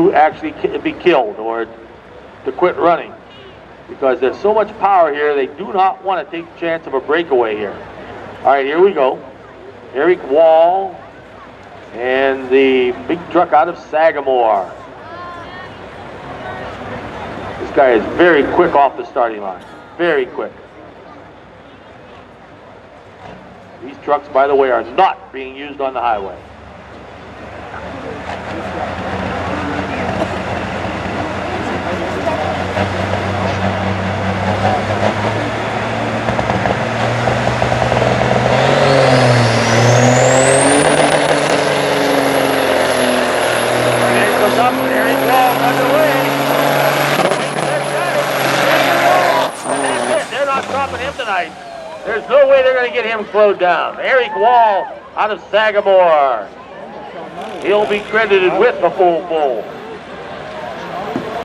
to actually be killed or to quit running, because there's so much power here, they do not want to take the chance of a breakaway here. All right, here we go. Eric Wall and the big truck out of Sagamore. This guy is very quick off the starting line. Very quick. These trucks, by the way, are not being used on the highway. There's no way they're going to get him slowed down. Eric Wall out of Sagamore. He'll be credited with the full.